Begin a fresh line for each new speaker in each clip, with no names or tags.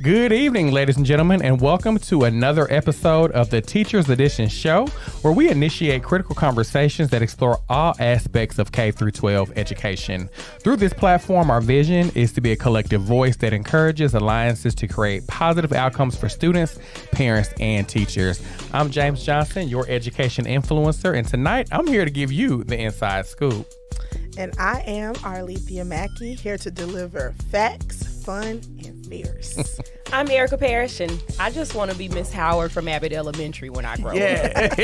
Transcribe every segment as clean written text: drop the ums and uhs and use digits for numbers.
Good evening, ladies and gentlemen, and welcome to another episode of the Teachers Edition show, where we initiate critical conversations that explore all aspects of K through 12 education. Through this platform, our vision is to be a collective voice that encourages alliances to create positive outcomes for students, parents, and teachers. I'm James Johnson, your education influencer, and tonight I'm here to give you the inside scoop.
And I am Arlithia Mackey, here to deliver facts, fun, and fierce.
I'm Erika, Parrish, and I just want to be Miss Howard from Abbott Elementary when I grow up.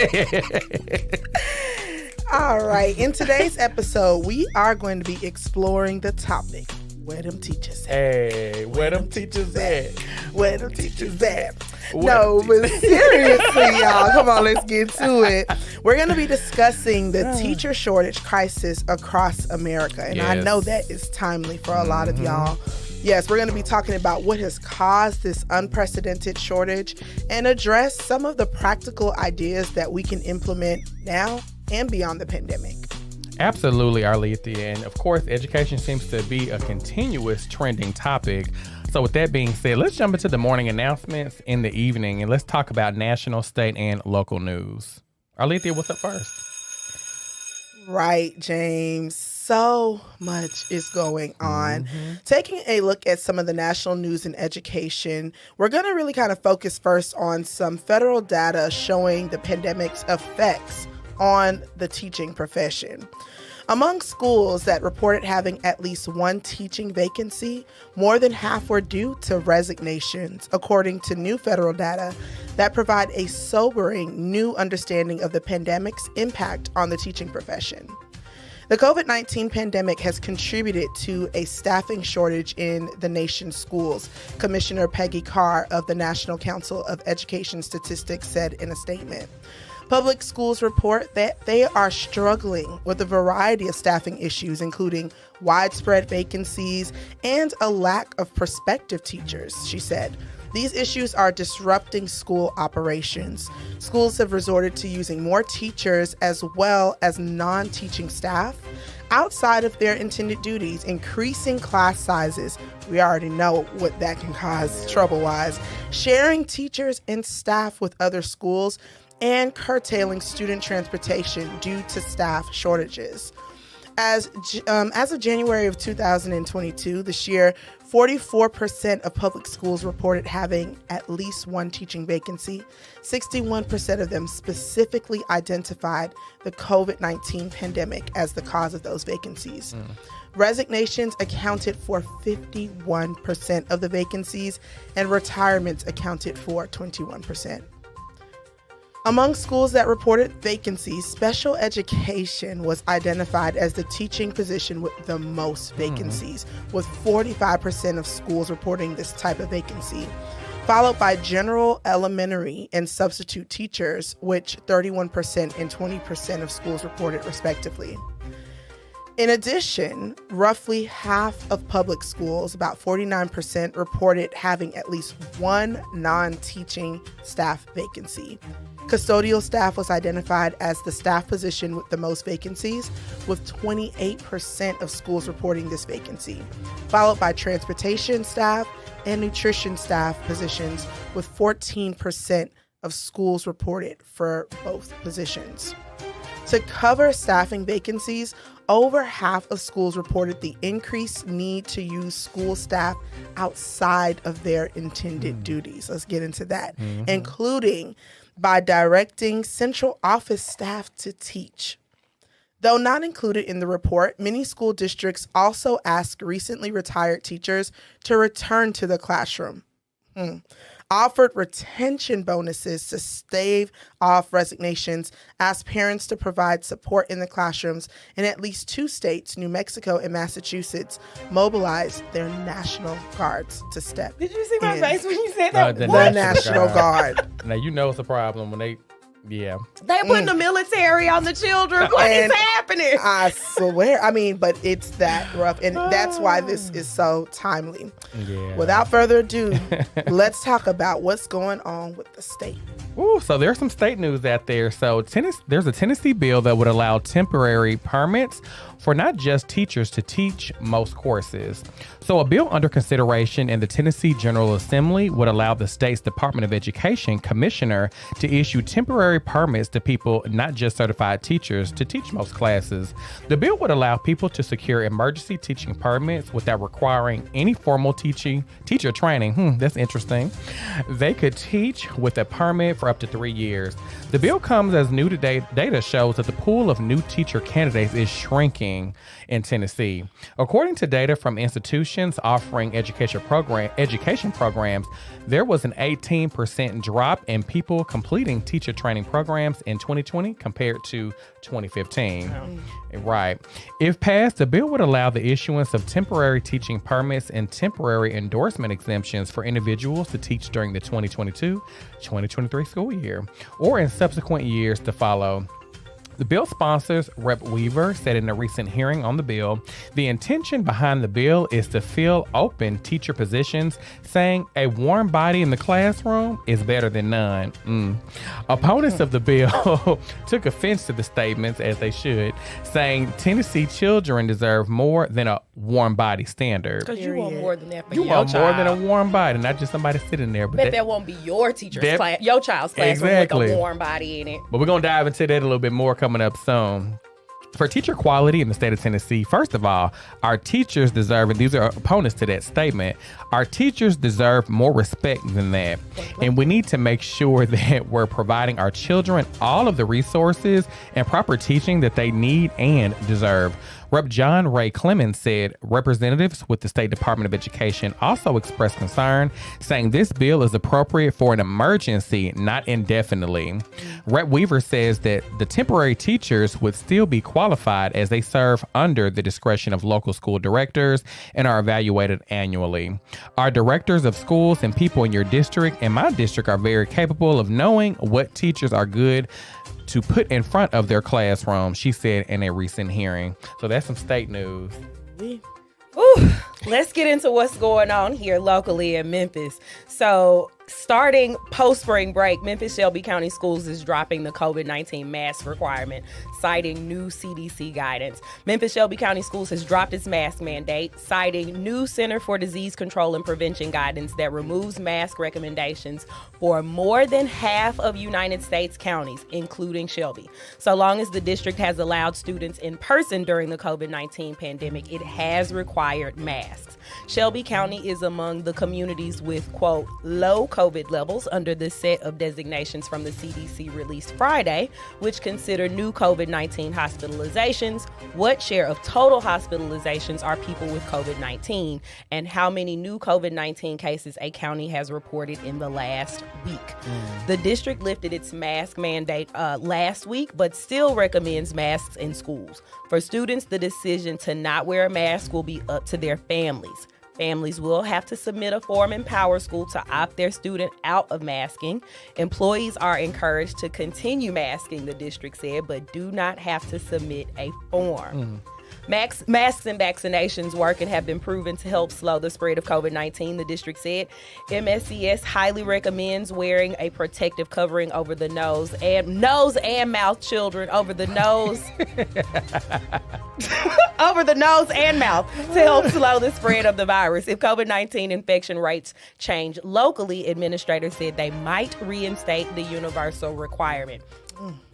All right, in today's episode, we are going to be exploring the topic, where them teachers at?
Hey, where them teachers at?
Where them teachers at? No, but seriously, y'all, come on, let's get to it. We're going to be discussing the teacher shortage crisis across America, and I know that is timely for a lot of y'all. Yes, we're going to be talking about what has caused this unprecedented shortage and address some of the practical ideas that we can implement now and beyond the pandemic.
Absolutely, Arlithia. And of course, education seems to be a continuous trending topic. So with that being said, let's jump into the morning announcements in the evening and let's talk about national, state, and local news. Arlithia, what's up first?
Right, James. So much is going on. Taking a look at some of the national news in education, we're going to really kind of focus first on some federal data showing the pandemic's effects on the teaching profession. Among schools that reported having at least one teaching vacancy, more than half were due to resignations, according to new federal data that provide a sobering new understanding of the pandemic's impact on the teaching profession. The COVID-19 pandemic has contributed to a staffing shortage in the nation's schools, Commissioner Peggy Carr of the National Council of Education Statistics said in a statement. Public schools report that they are struggling with a variety of staffing issues, including widespread vacancies and a lack of prospective teachers, she said. These issues are disrupting school operations. Schools have resorted to using more teachers as well as non-teaching staff outside of their intended duties, increasing class sizes. We already know what that can cause trouble-wise. Sharing teachers and staff with other schools and curtailing student transportation due to staff shortages. As of January of 2022, this year, 44% of public schools reported having at least one teaching vacancy. 61% of them specifically identified the COVID-19 pandemic as the cause of those vacancies. Resignations accounted for 51% of the vacancies, and retirements accounted for 21%. Among schools that reported vacancies, special education was identified as the teaching position with the most vacancies, with 45% of schools reporting this type of vacancy, followed by general, elementary, and substitute teachers, which 31% and 20% of schools reported respectively. In addition, roughly half of public schools, about 49%, reported having at least one non-teaching staff vacancy. Custodial staff was identified as the staff position with the most vacancies, with 28% of schools reporting this vacancy, followed by transportation staff and nutrition staff positions, with 14% of schools reported for both positions. To cover staffing vacancies, over half of schools reported the increased need to use school staff outside of their intended duties. Let's get into that, including by directing central office staff to teach. Though not included in the report, many school districts also asked recently retired teachers to return to the classroom. Offered retention bonuses to stave off resignations, asked parents to provide support in the classrooms, and at least two states, New Mexico and Massachusetts, mobilized their National Guards to step
Did you see my
in.
face when you said that?
The
The National Guard.
Now, you know it's a problem when they,
They putting the military on the children. What is happening?
I swear. I mean, but it's that rough. And that's why this is so timely.
Yeah.
Without further ado, let's talk about what's going on with the state.
Ooh, so there's some state news out there. So there's a Tennessee bill that would allow temporary permits for not just teachers to teach most courses. So a bill under consideration in the Tennessee General Assembly would allow the state's Department of Education commissioner to issue temporary permits to people, not just certified teachers, to teach most classes. The bill would allow people to secure emergency teaching permits without requiring any formal teacher training. That's interesting. They could teach with a permit for up to 3 years. The bill comes as new data shows that the pool of new teacher candidates is shrinking in Tennessee. According to data from institutions offering education programs, there was an 18% drop in people completing teacher training programs in 2020 compared to 2015. Right. If passed, the bill would allow the issuance of temporary teaching permits and temporary endorsement exemptions for individuals to teach during the 2022-2023 school year or in subsequent years to follow. The bill sponsors, Rep. Weaver, said in a recent hearing on the bill, the intention behind the bill is to fill open teacher positions, saying a warm body in the classroom is better than none. Opponents of the bill took offense to the statements, as they should, saying Tennessee children deserve more than a warm body standard.
Because you want more than that for
you
your
want
child.
more than a warm body, not just somebody sitting there.
But that won't be your teacher's class, your child's classroom with a warm body in it.
But we're going to dive into that a little bit more coming up soon. For teacher quality in the state of Tennessee, first of all, our teachers deserve, and these are opponents to that statement, our teachers deserve more respect than that. And we need to make sure that we're providing our children all of the resources and proper teaching that they need and deserve. Rep. John Ray Clemens said representatives with the State Department of Education also expressed concern, saying this bill is appropriate for an emergency, not indefinitely. Rep. Weaver says that the temporary teachers would still be qualified as they serve under the discretion of local school directors and are evaluated annually. Our directors of schools and people in your district and my district are very capable of knowing what teachers are good to put in front of their classroom, she said in a recent hearing. So that's some state news.
Ooh, let's get into what's going on here locally in Memphis. So starting post-spring break, Memphis Shelby County Schools is dropping the COVID-19 mask requirement, citing new CDC guidance. Memphis Shelby County Schools has dropped its mask mandate, citing new Center for Disease Control and Prevention guidance that removes mask recommendations for more than half of United States counties, including Shelby. So long as the district has allowed students in person during the COVID-19 pandemic, it has required masks. Shelby County is among the communities with, quote, low COVID levels under the set of designations from the CDC released Friday, which consider new COVID-19 hospitalizations, what share of total hospitalizations are people with COVID-19, and how many new COVID-19 cases a county has reported in the last week. The district lifted its mask mandate last week, but still recommends masks in schools. For students, the decision to not wear a mask will be up to their families. Families will have to submit a form in Power School to opt their student out of masking. Employees are encouraged to continue masking, the district said, but do not have to submit a form. Masks and vaccinations work and have been proven to help slow the spread of COVID-19, the district said. MSCS highly recommends wearing a protective covering over the nose and mouth, children, over the nose over the nose and mouth to help slow the spread of the virus. If COVID-19 infection rates change locally, administrators said they might reinstate the universal requirement.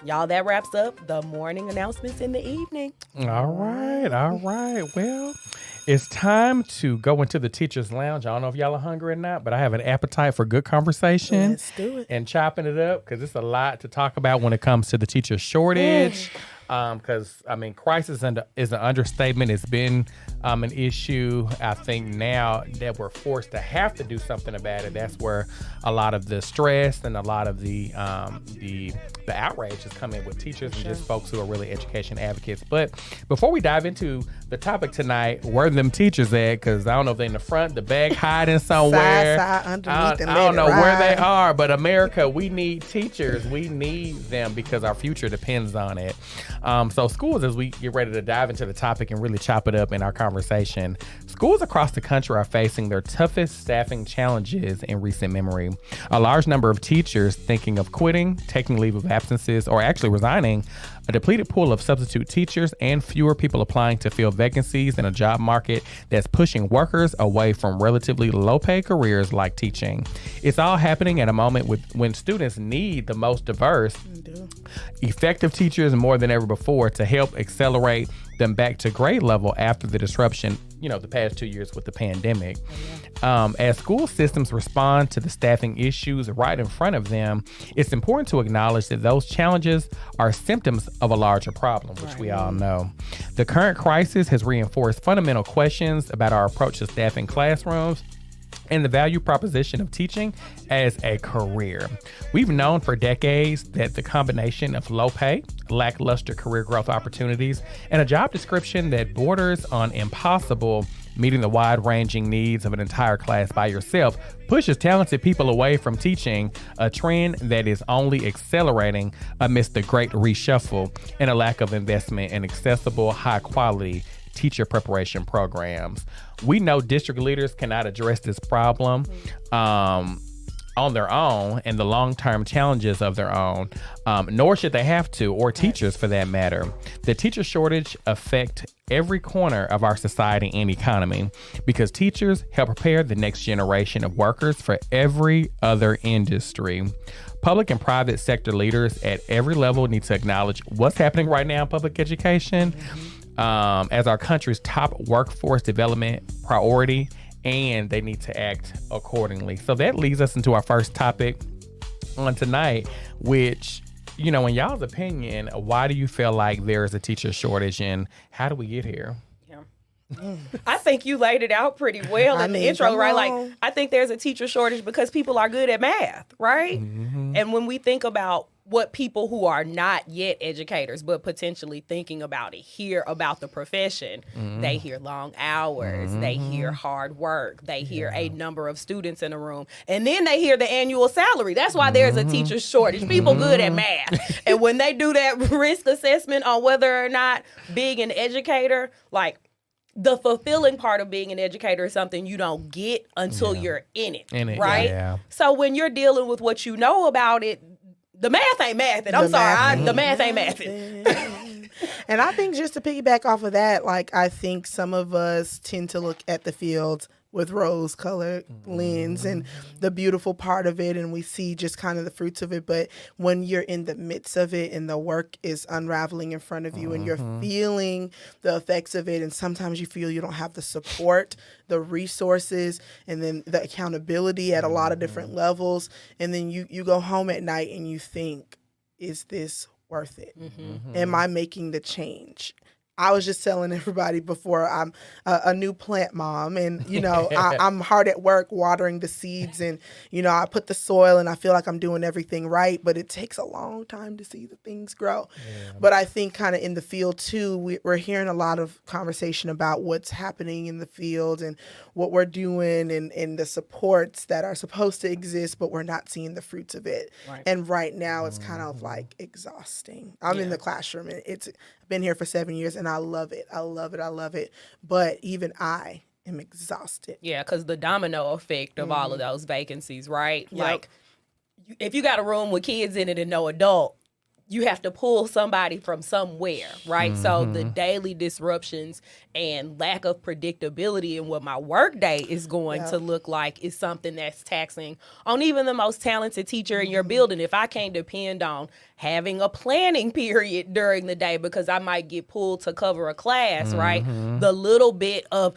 Y'all, that wraps up the morning announcements in the evening.
All right. Well, it's time to go into the teacher's lounge. I don't know if y'all are hungry or not, but I have an appetite for good conversation.
Let's do it.
And chopping it up, because it's a lot to talk about when it comes to the teacher shortage. Because, crisis is an understatement. It's been an issue. I think now that we're forced to have to do something about it, that's where a lot of the stress and a lot of the the outrage is coming with teachers and just folks who are really education advocates. But before we dive into the topic tonight, where are them teachers at? Because I don't know if they're in the front, the back, hiding somewhere.
Side, underneath,
I don't know where they are, but America, we need teachers. We need them because our future depends on it. So schools, as we get ready to dive into the topic and really chop it up in our conversation, schools across the country are facing their toughest staffing challenges in recent memory. A large number of teachers thinking of quitting, taking leave of absences, or actually resigning, a depleted pool of substitute teachers, and fewer people applying to fill vacancies in a job market that's pushing workers away from relatively low-paid careers like teaching. It's all happening at a moment when students need the most diverse, effective teachers more than ever before to help accelerate them back to grade level after the disruption, the past 2 years with the pandemic. As school systems respond to the staffing issues right in front of them, it's important to acknowledge that those challenges are symptoms of a larger problem, which we all know. The current crisis has reinforced fundamental questions about our approach to staffing classrooms and the value proposition of teaching as a career. We've known for decades that the combination of low pay, lackluster career growth opportunities, and a job description that borders on impossible, meeting the wide-ranging needs of an entire class by yourself, pushes talented people away from teaching, a trend that is only accelerating amidst the great reshuffle and a lack of investment in accessible, high-quality teacher preparation programs. We know district leaders cannot address this problem on their own and the long-term challenges of their own, nor should they have to, or teachers for that matter. The teacher shortage affects every corner of our society and economy because teachers help prepare the next generation of workers for every other industry. Public and private sector leaders at every level need to acknowledge what's happening right now in public education as our country's top workforce development priority, and they need to act accordingly. So that leads us into our first topic on tonight, which, in y'all's opinion, why do you feel like there's a teacher shortage and how do we get here?
I think you laid it out pretty well in the intro, right? Like, I think there's a teacher shortage because people are good at math, right? Mm-hmm. And when we think about what people who are not yet educators but potentially thinking about it hear about the profession, they hear long hours, they hear hard work, they hear a number of students in a room, and then they hear the annual salary. That's why there's a teacher shortage. People good at math. And when they do that risk assessment on whether or not being an educator, like, the fulfilling part of being an educator is something you don't get until you're in it, right? Yeah. So when you're dealing with what you know about it, the math ain't mathing. The math ain't mathing.
And I think just to piggyback off of that, like, I think some of us tend to look at the field with rose-colored lens and the beautiful part of it, and we see just kind of the fruits of it. But when you're in the midst of it and the work is unraveling in front of you and you're feeling the effects of it, and sometimes you feel you don't have the support, the resources, and then the accountability at a lot of different levels, and then you go home at night and you think, is this worth it? Am I making the change? I was just telling everybody before, I'm a new plant mom, and, I'm hard at work watering the seeds, and, I put the soil and I feel like I'm doing everything right, but it takes a long time to see the things grow. Yeah. But I think kind of in the field too, we're hearing a lot of conversation about what's happening in the field and what we're doing and the supports that are supposed to exist, but we're not seeing the fruits of it. Right. And right now it's kind of like exhausting. I'm in the classroom, and I've been here for 7 years, and I love it. I love it. I love it. But even I am exhausted.
Yeah, because the domino effect of all of those vacancies, right? Yep. Like, if you got a room with kids in it and no adult, you have to pull somebody from somewhere, right? So the daily disruptions and lack of predictability in what my work day is going to look like is something that's taxing on even the most talented teacher in your building. If I can't depend on having a planning period during the day because I might get pulled to cover a class, right? The little bit of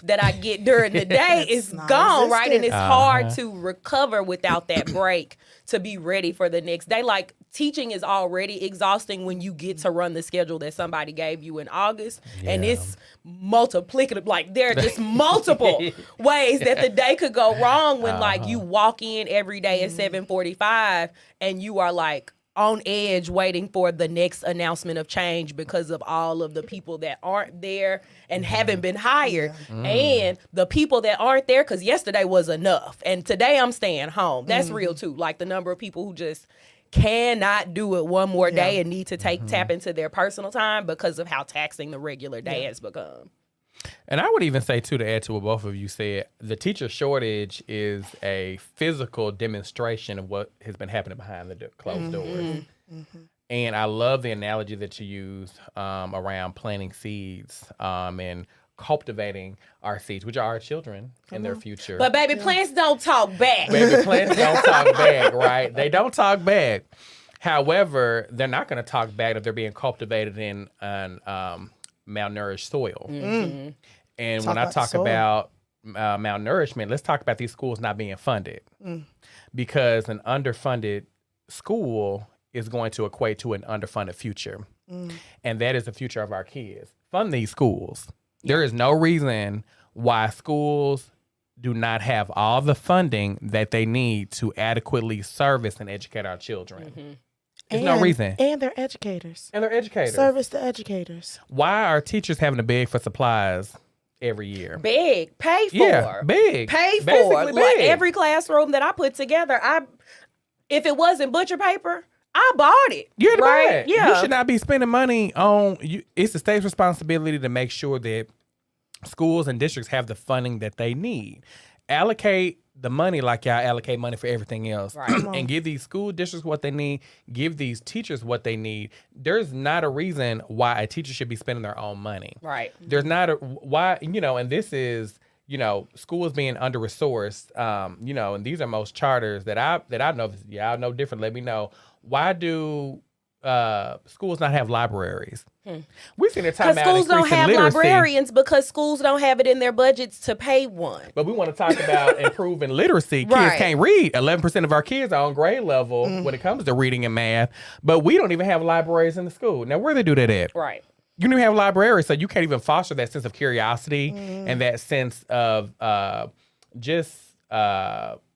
that I get during the day is gone, right? And it's hard to recover without that break to be ready for the next day. Like, teaching is already exhausting when you get to run the schedule that somebody gave you in August. Yeah. And it's multiplicative. Like, there are just multiple ways that the day could go wrong when, like, you walk in every day at 7:45 and you are like, on edge waiting for the next announcement of change because of all of the people that aren't there and haven't been hired, and the people that aren't there because yesterday was enough and today I'm staying home. That's real too. Like the number of people who just cannot do it one more day and need to tap into their personal time because of how taxing the regular day has become.
And I would even say, too, to add to what both of you said, the teacher shortage is a physical demonstration of what has been happening behind the closed doors. And I love the analogy that you use around planting seeds and cultivating our seeds, which are our children and their future.
But baby, plants don't talk back.
Baby, plants don't talk back, right? They don't talk back. However, they're not going to talk back if they're being cultivated in malnourished soil. And when I talk about malnourishment, let's talk about these schools not being funded. Because an underfunded school is going to equate to an underfunded future. And that is the future of our kids. Fund these schools. There is no reason why schools do not have all the funding that they need to adequately service and educate our children. There's no reason.
And they're educators.
And they're educators.
Service the educators.
Why are teachers having to beg for supplies every year?
Beg, pay for.
Yeah, beg.
Pay for.
Basically
Like
beg.
every classroom that I put together, if it wasn't butcher paper, I bought it.
You had to buy
right?
it.
Yeah.
You should not be spending money on you. It's the state's responsibility to make sure that schools and districts have the funding that they need. Allocate the money like y'all allocate money for everything else.
Right.
And give these school districts what they need. Give these teachers what they need. There's not a reason why a teacher should be spending their own money.
Right.
There's not a why, and this is, schools being under-resourced, and these are most charters that I know. Y'all know different. Let me know. Why do schools not have libraries? We've seen a time
Because
out
schools don't
increase in
have
literacy.
librarians because schools don't have it in their budgets to pay one.
But we want to talk about improving literacy. Kids
Right.
can't read. 11% of our kids are on grade level when it comes to reading and math, but we don't even have libraries in the school. Now, where they do that at?
Right.
You don't even have libraries, so you can't even foster that sense of curiosity and that sense of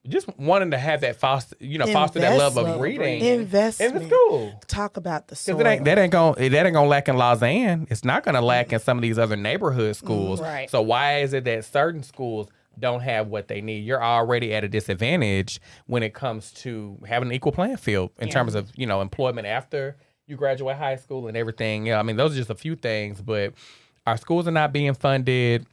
just wanting to have that foster that love of reading
Investment
in the school.
Talk about the soil.
Because that ain't gonna lack in Lausanne. It's not gonna lack in some of these other neighborhood schools.
Right.
So why is it that certain schools don't have what they need? You're already at a disadvantage when it comes to having an equal playing field in terms of employment after you graduate high school and everything. I mean, those are just a few things, but our schools are not being funded.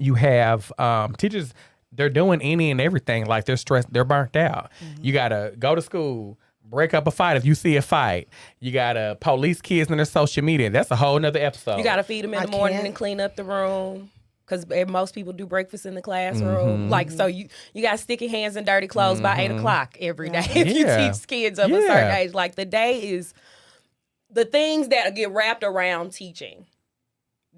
You have teachers. They're doing any and everything. Like they're stressed. They're burnt out. You got to go to school, break up a fight if you see a fight. You got to police kids in their social media. That's a whole nother episode.
You got to feed them in the morning and clean up the room. Because most people do breakfast in the classroom. Like, so you got sticky hands and dirty clothes by 8 o'clock every day if you teach kids of a certain age. Like, the day is the things that get wrapped around teaching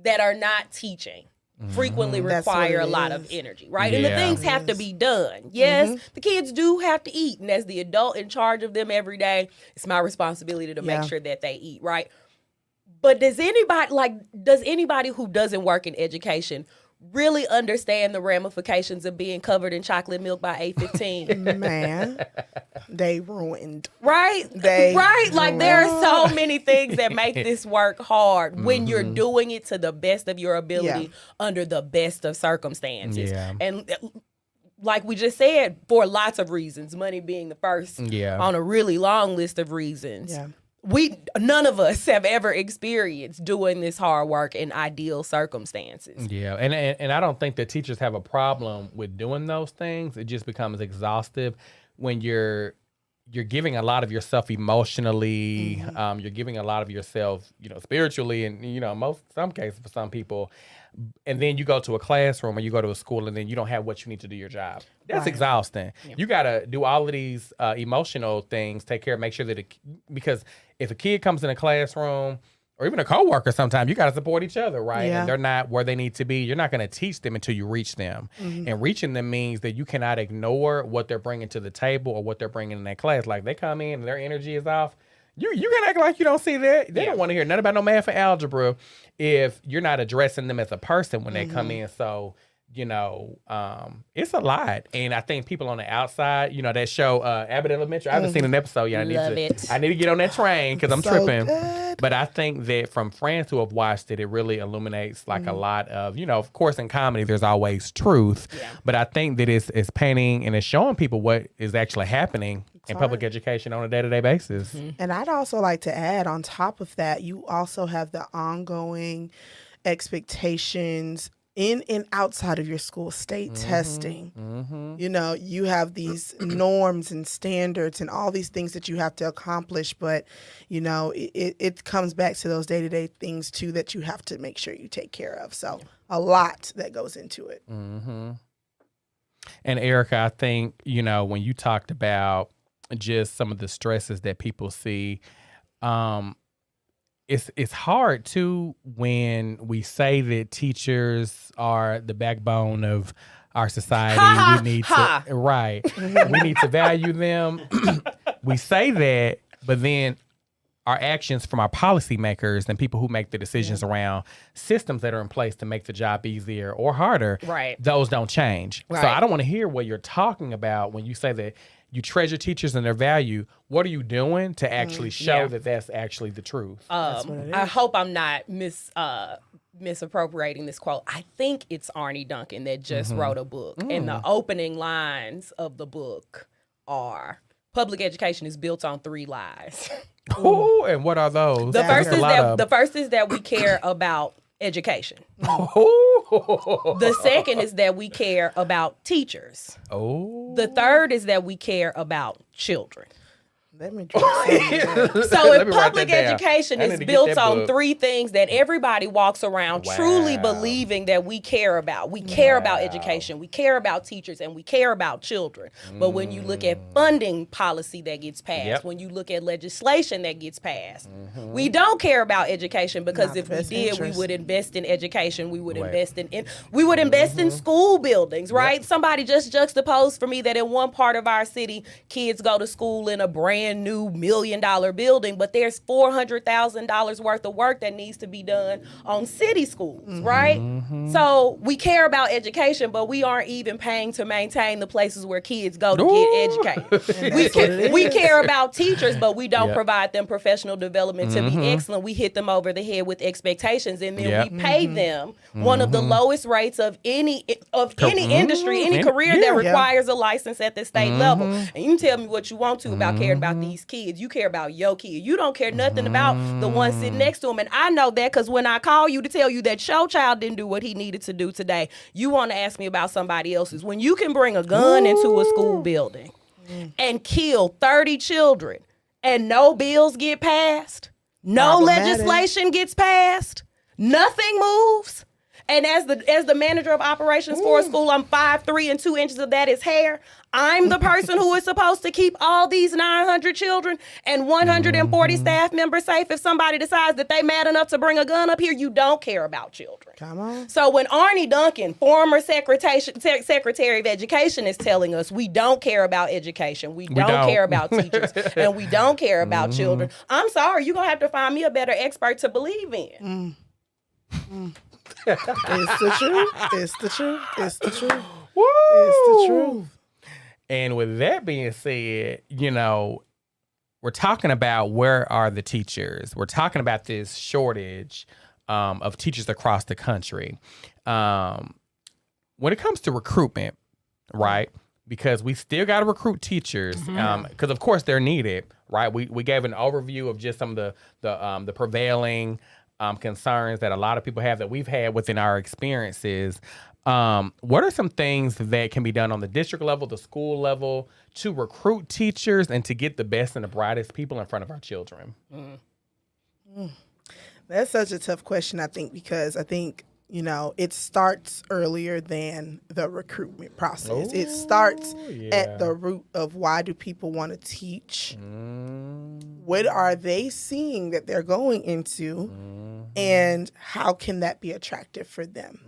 that are not teaching frequently require a lot of energy, right? And the things have to be done. Yes, the kids do have to eat. And as the adult in charge of them every day, it's my responsibility to make sure that they eat, right? But does anybody who doesn't work in education really understand the ramifications of being covered in chocolate milk by 8:15?
Man, they ruined.
Right? Like there are so many things that make this work hard when you're doing it to the best of your ability under the best of circumstances.
Yeah.
And like we just said, for lots of reasons, money being the first on a really long list of reasons.
Yeah.
None of us have ever experienced doing this hard work in ideal circumstances.
Yeah, and I don't think that teachers have a problem with doing those things. It just becomes exhaustive when you're giving a lot of yourself emotionally. You're giving a lot of yourself, spiritually, and some cases for some people. And then you go to a classroom or you go to a school and then you don't have what you need to do your job. That's exhausting. Yeah. You got to do all of these emotional things, take care, make sure that because if a kid comes in a classroom or even a coworker, sometimes you got to support each other, right?
Yeah.
And they're not where they need to be. You're not going to teach them until you reach them. And reaching them means that you cannot ignore what they're bringing to the table or what they're bringing in that class. Like they come in and their energy is off. You can act like you don't see that. They don't want to hear nothing about no math or algebra if you're not addressing them as a person when they come in. So it's a lot. And I think people on the outside, that show Abbott Elementary, I haven't seen an episode yet. I need to get on that train because I'm tripping.
Good.
But I think that from friends who have watched it, it really illuminates like a lot of, of course in comedy, there's always truth. Yeah. But I think that it's painting and it's showing people what is actually happening in public education on a day-to-day basis. Mm-hmm.
And I'd also like to add on top of that, you also have the ongoing expectations in and outside of your school, state testing. Mm-hmm. You have these norms and standards and all these things that you have to accomplish, but it comes back to those day-to-day things too that you have to make sure you take care of. So a lot that goes into it.
Mm-hmm. And Erika, I think, when you talked about just some of the stresses that people see, it's hard too when we say that teachers are the backbone of our society. We need to value them. We say that, but then our actions from our policymakers and people who make the decisions around systems that are in place to make the job easier or harder, those don't change. Right. So I don't want to hear what you're talking about when you say that you treasure teachers and their value. What are you doing to actually show that that's actually the truth?
I hope I'm not misappropriating this quote. I think it's Arnie Duncan that just wrote a book. And the opening lines of the book are, public education is built on 3 lies.
Oh, and what are those?
The first is that we care about education. The second is that we care about teachers. The third is that we care about children.
Let me so
if public education is built on 3 things that everybody walks around truly believing that we care about. We care about education, we care about teachers, and we care about children. But when you look at funding policy that gets passed, when you look at legislation that gets passed, we don't care about education because if we did, we would invest in education. We would invest in school buildings, right? Somebody just juxtaposed for me that in one part of our city, kids go to school in a brand new $1 million building, but there's $400,000 worth of work that needs to be done on city schools, right? So we care about education, but we aren't even paying to maintain the places where kids go to get educated. We care about teachers, but we don't provide them professional development to be excellent. We hit them over the head with expectations, and then we pay them one of the lowest rates of any industry, any career that requires a license at the state level. And you can tell me what you want to about caring about these kids. You care about your kid. You don't care nothing about the one sitting next to him. And I know that because when I call you to tell you that your child didn't do what he needed to do today, you want to ask me about somebody else's. When you can bring a gun into a school building and kill 30 children and no bills get passed, no legislation gets passed, nothing moves. And as the manager of operations for a school, I'm 5'3" and 2 inches of that is hair. I'm the person who is supposed to keep all these 900 children and 140 staff members safe. If somebody decides that they mad enough to bring a gun up here, you don't care about children.
Come on.
So when Arnie Duncan, former Secretary of Education, is telling us we don't care about education, we don't care about teachers, and we don't care about children, I'm sorry, you're going to have to find me a better expert to believe in.
It's the truth. It's the truth. It's the truth.
Woo!
It's the truth.
And with that being said, we're talking about where are the teachers. We're talking about this shortage of teachers across the country. When it comes to recruitment, right? Because we still got to recruit teachers because, of course, they're needed, right? We gave an overview of just some of the prevailing concerns that a lot of people have that we've had within our experiences. What are some things that can be done on the district level, the school level, to recruit teachers and to get the best and the brightest people in front of our children?
That's such a tough question, I think, because I think, it starts earlier than the recruitment process. It starts at the root of why do people want to teach? What are they seeing that they're going into? And how can that be attractive for them?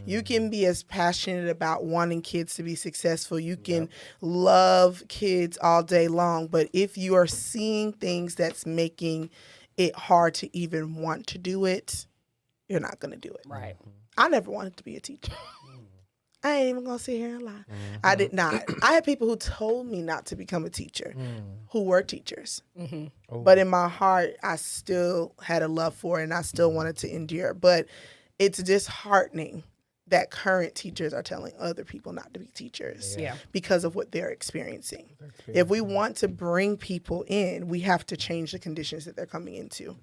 You can be as passionate about wanting kids to be successful. You can love kids all day long. But if you are seeing things that's making it hard to even want to do it, you're not going to do it.
Right.
I never wanted to be a teacher. I ain't even gonna sit here and lie. I did not. I had people who told me not to become a teacher, who were teachers. But in my heart, I still had a love for it, and I still wanted to endure. But it's disheartening that current teachers are telling other people not to be teachers because of what they're experiencing. If we want to bring people in, we have to change the conditions that they're coming into.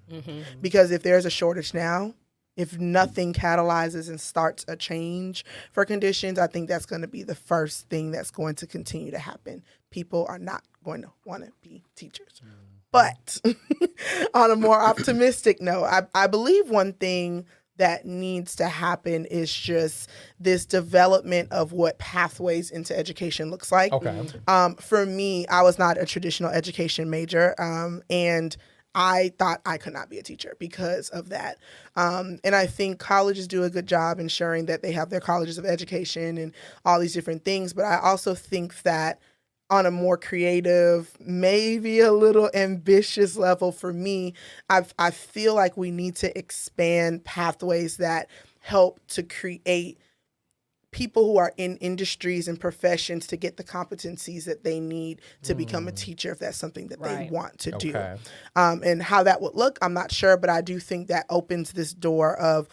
Because if there's a shortage now, if nothing catalyzes and starts a change for conditions, I think that's going to be the first thing that's going to continue to happen. People are not going to want to be teachers. But on a more optimistic note, I believe one thing that needs to happen is just this development of what pathways into education looks like. For me, I was not a traditional education major, and I thought I could not be a teacher because of that. And I think colleges do a good job ensuring that they have their colleges of education and all these different things. But I also think that on a more creative, maybe a little ambitious level for me, I feel like we need to expand pathways that help to create people who are in industries and professions to get the competencies that they need to become a teacher if that's something that they want to do. And how that would look, I'm not sure, but I do think that opens this door of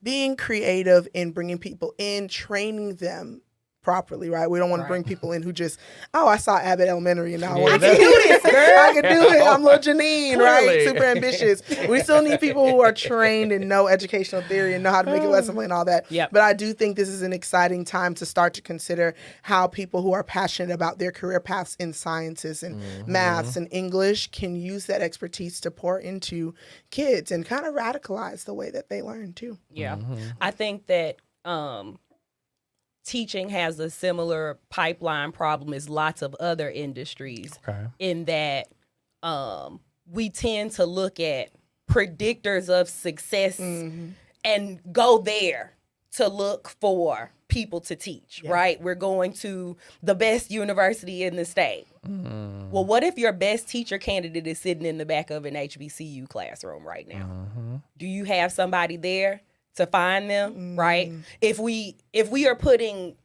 being creative in bringing people in, training them properly, right? We don't want to bring people in who just, I saw Abbott Elementary and now I want to do this. I can do it. I'm little Janine, right? Super ambitious. We still need people who are trained and know educational theory and know how to make a lesson plan and all that. But I do think this is an exciting time to start to consider how people who are passionate about their career paths in sciences and maths and English can use that expertise to pour into kids and kind of radicalize the way that they learn too.
I think that teaching has a similar pipeline problem as lots of other industries in that we tend to look at predictors of success and go there to look for people to teach, right? We're going to the best university in the state. Well, what if your best teacher candidate is sitting in the back of an HBCU classroom right now? Do you have somebody there to find them, right? If we are putting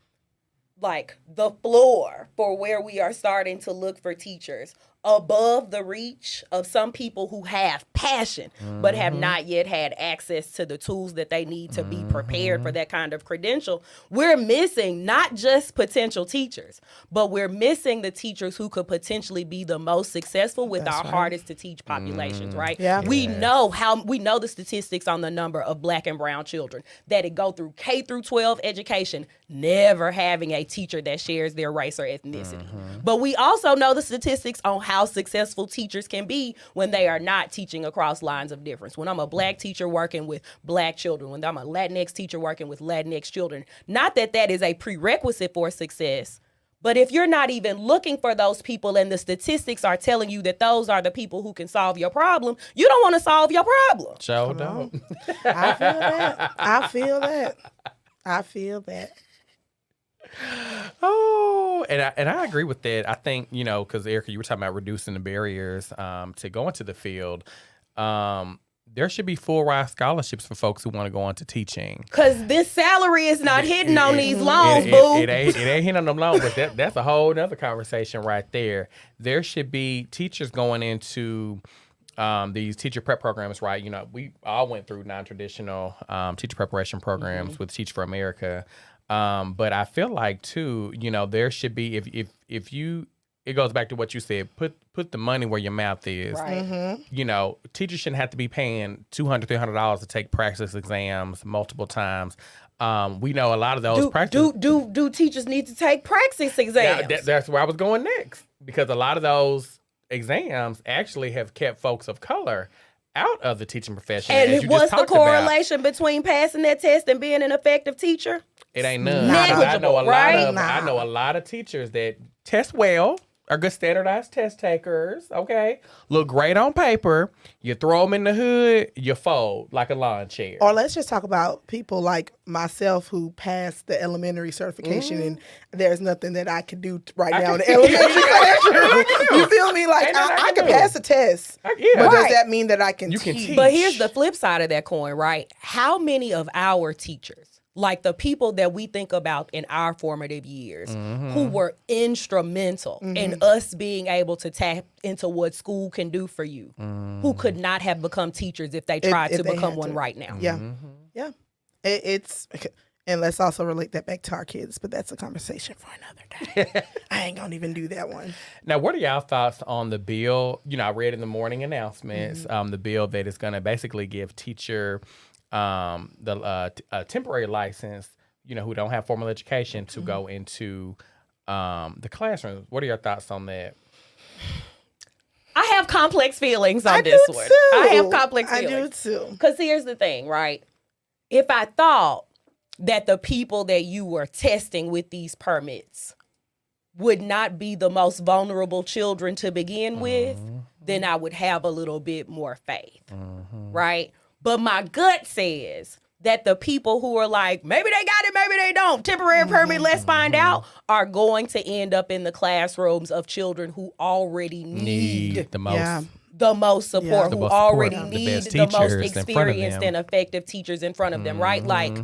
like the floor for where we are starting to look for teachers above the reach of some people who have passion but have not yet had access to the tools that they need to be prepared for that kind of credential, we're missing not just potential teachers, but we're missing the teachers who could potentially be the most successful with our hardest to teach populations, right? We know the statistics on the number of Black and brown children that go through K through 12 education never having a teacher that shares their race or ethnicity. But we also know the statistics on how successful teachers can be when they are not teaching across lines of difference. When I'm a Black teacher working with Black children, when I'm a Latinx teacher working with Latinx children, not that that is a prerequisite for success, but if you're not even looking for those people and the statistics are telling you that those are the people who can solve your problem, you don't want to solve your problem.
Sure don't.
I feel that.
Oh, and I agree with that. I think, because Erika, you were talking about reducing the barriers to go into the field. There should be full ride scholarships for folks who want to go into teaching.
Because this salary is not hitting on these loans, boo.
It ain't hitting on them loans, but that's a whole nother conversation right there. There should be teachers going into these teacher prep programs, right? We all went through non-traditional teacher preparation programs with Teach for America. But I feel like too, there should be, if you, it goes back to what you said, put the money where your mouth is.
Right.
Teachers shouldn't have to be paying $200, $300 to take practice exams multiple times. We know a lot of those practice.
Do teachers need to take practice exams?
Yeah, that's where I was going next, because a lot of those exams actually have kept folks of color out of the teaching profession.
And what's the correlation between passing that test and being an effective teacher?
It ain't none.
Negligible,
I know a lot of teachers that test well, are good standardized test takers, okay? Look great on paper. You throw them in the hood, you fold like a lawn chair.
Or let's just talk about people like myself who passed the elementary certification and there's nothing that I can do right now in the elementary classroom. You feel me? Like I can pass a test, but does that mean that I can teach?
But here's the flip side of that coin, right? How many of our teachers, like the people that we think about in our formative years who were instrumental in us being able to tap into what school can do for you, who could not have become teachers if they tried to become one right now.
Yeah. Yeah. It's, and let's also relate that back to our kids, but that's a conversation for another day. I ain't gonna even do that one.
Now, what are y'all thoughts on the bill? You know, I read in the morning announcements, the bill that is going to basically give teacher the temporary license, you know, who don't have formal education to go into the classroom. What are your thoughts on that?
I have complex feelings on this one.
Too.
I have complex feelings.
I do too.
Because here's the thing, right? If I thought that the people that you were testing with these permits would not be the most vulnerable children to begin with, then I would have a little bit more faith, right? But my gut says that the people who are like, maybe they got it, maybe they don't, temporary permit, let's find out, are going to end up in the classrooms of children who already need
the most.
Yeah.
The most support, who already need the most
teachers
experienced and effective teachers in front of them, right? Like,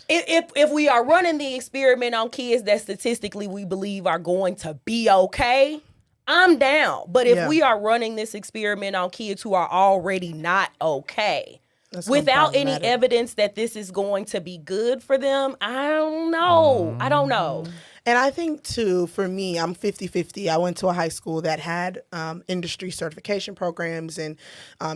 if we are running the experiment on kids that statistically we believe are going to be okay, I'm down. But if we are running this experiment on kids who are already not okay, without any evidence that this is going to be good for them, I don't know. I don't know.
And I think, too, for me, I'm 50-50. I went to a high school that had industry certification programs and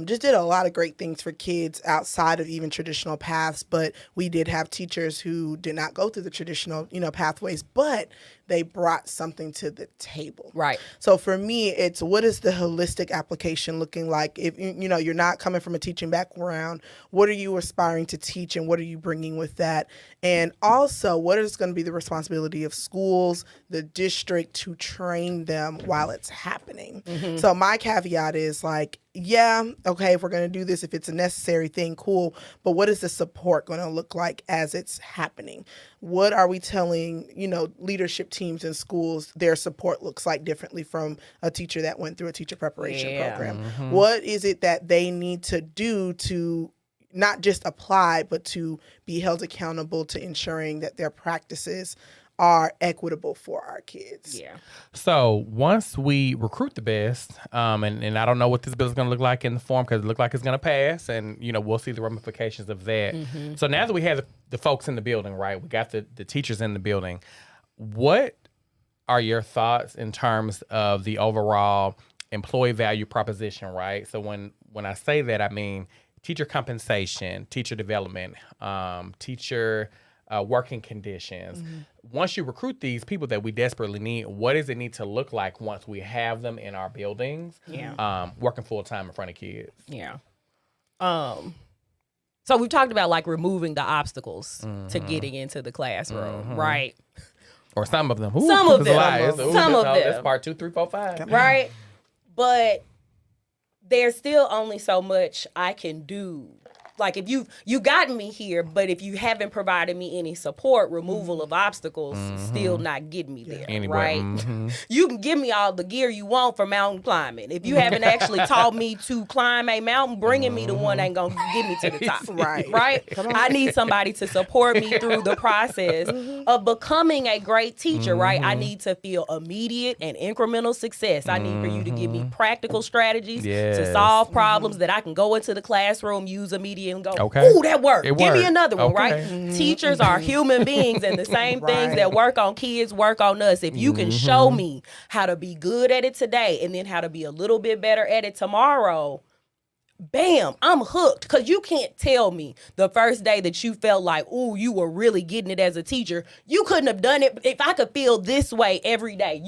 just did a lot of great things for kids outside of even traditional paths. But we did have teachers who did not go through the traditional, pathways, but they brought something to the table.
Right.
So for me, it's what is the holistic application looking like? If, you're not coming from a teaching background, what are you aspiring to teach and what are you bringing with that? And also, what is going to be the responsibility of schools, the district, to train them while it's happening? So my caveat is like, yeah, okay, if we're going to do this, if it's a necessary thing, cool. But what is the support going to look like as it's happening? What are we telling, leadership teams in schools their support looks like differently from a teacher that went through a teacher preparation program? What is it that they need to do to not just apply, but to be held accountable to ensuring that their practices are equitable for our kids?
Yeah.
So once we recruit the best, and I don't know what this bill is going to look like in the form because it looks like it's going to pass, and we'll see the ramifications of that. So now that we have the folks in the building, right? We got the teachers in the building. What are your thoughts in terms of the overall employee value proposition, right? So when I say that, I mean teacher compensation, teacher development, teacher working conditions. Once you recruit these people that we desperately need, what does it need to look like once we have them in our buildings, working full time in front of kids?
Yeah. So we've talked about like removing the obstacles to getting into the classroom, right?
Or some of them.
Some of them.
That's part 2, 3, 4, 5.
Right? But there's still only so much I can do. Like if you gotten me here, but if you haven't provided me any support, removal of obstacles still not getting me there, right? You can give me all the gear you want for mountain climbing. If you haven't actually taught me to climb a mountain, bringing me to one ain't gonna get me to the top, right? I need somebody to support me through the process of becoming a great teacher, right? I need to feel immediate and incremental success. I need for you to give me practical strategies to solve problems that I can go into the classroom, use immediate and go, ooh, that worked. Give me another one, right? Teachers are human beings, and the same things that work on kids work on us. If you can show me how to be good at it today and then how to be a little bit better at it tomorrow, bam, I'm hooked. Because you can't tell me the first day that you felt like, ooh, you were really getting it as a teacher. You couldn't have done it. If I could feel this way every day,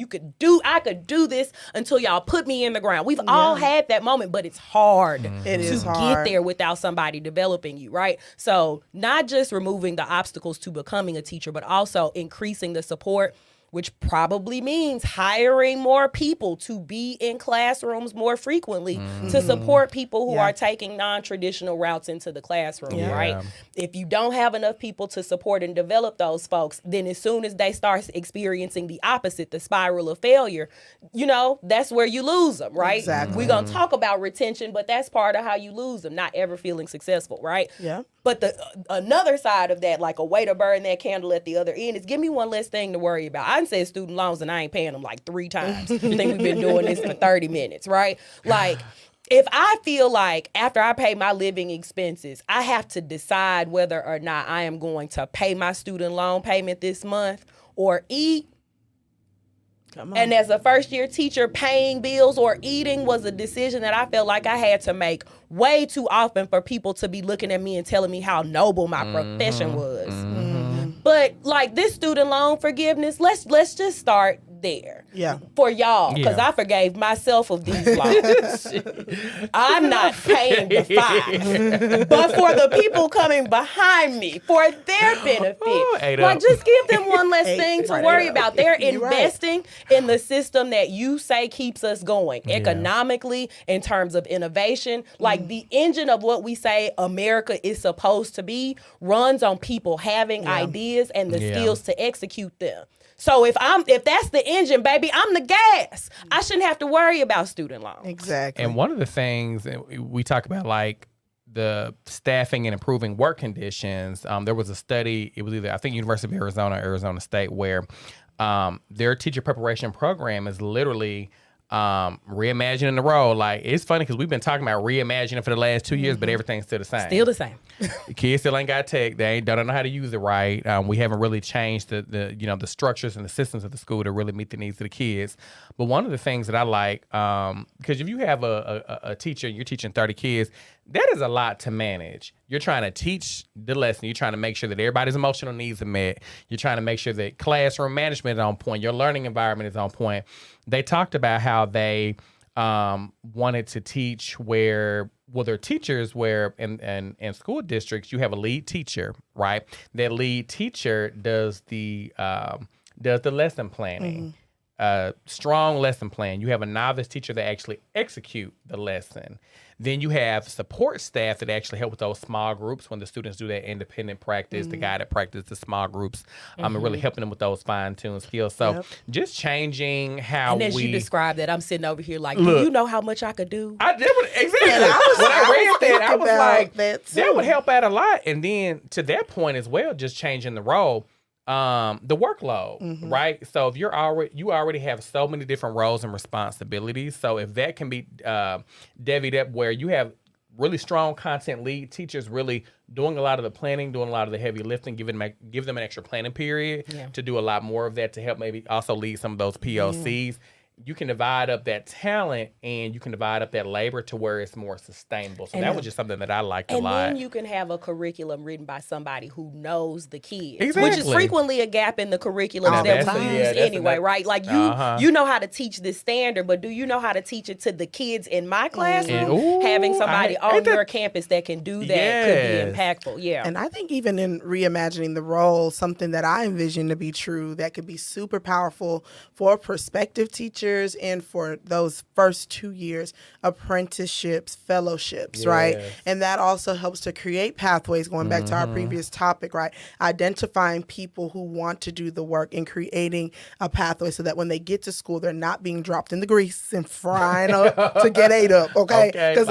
I could do this until y'all put me in the ground. We've all had that moment, but it's hard to get there without somebody developing you, right? So not just removing the obstacles to becoming a teacher, but also increasing the support, which probably means hiring more people to be in classrooms more frequently to support people who are taking non-traditional routes into the classroom, right? If you don't have enough people to support and develop those folks, then as soon as they start experiencing the opposite, the spiral of failure, that's where you lose them, right?
Exactly.
We're going to talk about retention, but that's part of how you lose them, not ever feeling successful, right?
Yeah.
But the another side of that, like a way to burn that candle at the other end, is give me one less thing to worry about. I done said student loans and I ain't paying them like 3 times. You think we've been doing this for 30 minutes, right? Like, if I feel like after I pay my living expenses, I have to decide whether or not I am going to pay my student loan payment this month or eat. And as a first-year teacher, paying bills or eating was a decision that I felt like I had to make way too often for people to be looking at me and telling me how noble my profession was. But like this student loan forgiveness, let's just start there.
Yeah.
For y'all, because I forgave myself of these loans. I'm not paying the fine, but for the people coming behind me, for their benefit, like just give them one less thing to worry about. They're investing in the system that you say keeps us going economically, in terms of innovation. Like the engine of what we say America is supposed to be runs on people having ideas and the skills to execute them. So if that's the engine, baby, I'm the gas. I shouldn't have to worry about student loans.
Exactly.
And one of the things we talk about, like the staffing and improving work conditions, there was a study, it was either, I think, University of Arizona or Arizona State, where their teacher preparation program is literally reimagining the role. Like, it's funny because we've been talking about reimagining for the last 2 years, but everything's still the same.
Still the same.
The kids still ain't got tech. They don't know how to use it right. We haven't really changed the structures and the systems of the school to really meet the needs of the kids. But one of the things that I like, because if you have a teacher, you're teaching 30 kids, that is a lot to manage. You're trying to teach the lesson. You're trying to make sure that everybody's emotional needs are met. You're trying to make sure that classroom management is on point. Your learning environment is on point. They talked about how they wanted to teach where, well, they're teachers where in school districts, you have a lead teacher, right? That lead teacher does the lesson planning. Strong lesson plan. You have a novice teacher that actually execute the lesson. Then you have support staff that actually help with those small groups when the students do that independent practice, the guided practice, the small groups, and really helping them with those fine-tuned skills. So just changing how
and as
we...
you describe that, I'm sitting over here like, do you know how much I could do?
I did exactly.
And I
When I read that, I was like,
that
would help out a lot. And then to that point as well, just changing the role. The workload, right? So if you already have so many different roles and responsibilities. So if that can be divvied up where you have really strong content lead teachers really doing a lot of the planning, doing a lot of the heavy lifting, give them an extra planning period to do a lot more of that to help maybe also lead some of those POCs. You can divide up that talent and you can divide up that labor to where it's more sustainable. So that was just something that I liked a lot.
And then you can have a curriculum written by somebody who knows the kids,
exactly.
which is frequently a gap in the curriculums that we use anyway, right? Like you know how to teach this standard, but do you know how to teach it to the kids in my classroom? Having somebody on your campus that can do that could be impactful. Yeah.
And I think even in reimagining the role, something that I envision to be true that could be super powerful for prospective teachers and for those first 2 years, apprenticeships, fellowships, right? And that also helps to create pathways, going back to our previous topic, right? Identifying people who want to do the work and creating a pathway so that when they get to school, they're not being dropped in the grease and frying up to get ate up, okay? Because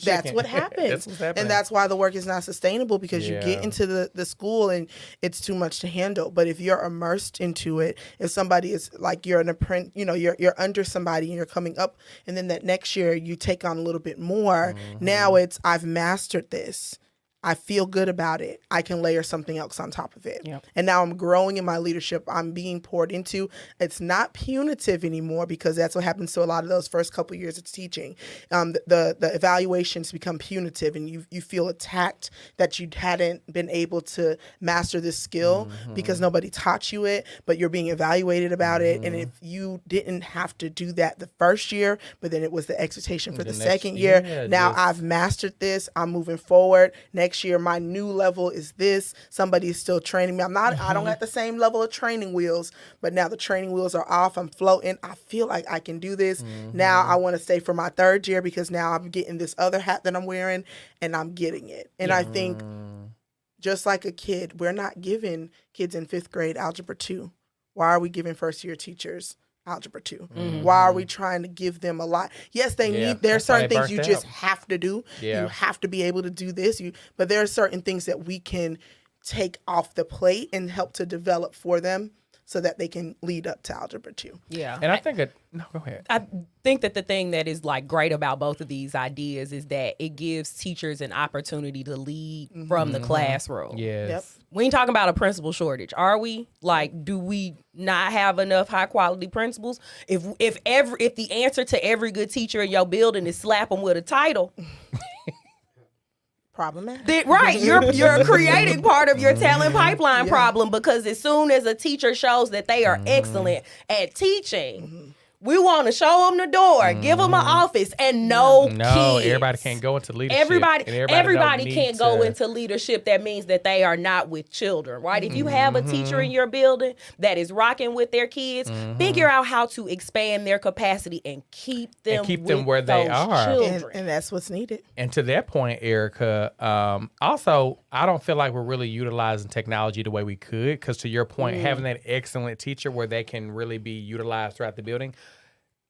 that's what happens. And that's why the work is not sustainable, because you get into the school and it's too much to handle. But if you're immersed into it, if somebody is like you're an apprentice, you're under somebody and you're coming up, and then that next year you take on a little bit more. Now it's, I've mastered this. I feel good about it. I can layer something else on top of it. And now I'm growing in my leadership. I'm being poured into. It's not punitive anymore, because that's what happens to a lot of those first couple of years of teaching. The evaluations become punitive, and you feel attacked that you hadn't been able to master this skill because nobody taught you it, but you're being evaluated about it. And if you didn't have to do that the first year, but then it was the expectation for the second year, now I've mastered this. I'm moving forward. Next year, my new level is this. Somebody is still training me. I don't have the same level of training wheels, but now the training wheels are off. I'm floating. I feel like I can do this. Now I want to stay for my third year, because now I'm getting this other hat that I'm wearing and I'm getting it. And I think just like a kid, we're not giving kids in 5th grade Algebra 2. Why are we giving first year teachers Algebra 2? Why are we trying to give them a lot? Yes, they need, there are certain things you just have to do. You have to be able to do this. But there are certain things that we can take off the plate and help to develop for them so that they can lead up to Algebra 2.
Yeah.
And I think no, go ahead.
I think that the thing that is like great about both of these ideas is that it gives teachers an opportunity to lead from the classroom.
Yes.
Yep.
We ain't talking about a principal shortage, are we? Like, do we not have enough high quality principals? If the answer to every good teacher in your building is slap them with a title,
Problematic.
right, you're creating part of your talent pipeline problem, because as soon as a teacher shows that they are excellent at teaching, we want to show them the door, give them an office, and no kids.
Everybody can't go into leadership.
Everybody can't go into leadership. That means that they are not with children, right? If you have a teacher in your building that is rocking with their kids, figure out how to expand their capacity and keep them
where they are.
Children.
And that's what's needed.
And to that point, Erika, also, I don't feel like we're really utilizing technology the way we could, because to your point, having that excellent teacher where they can really be utilized throughout the building.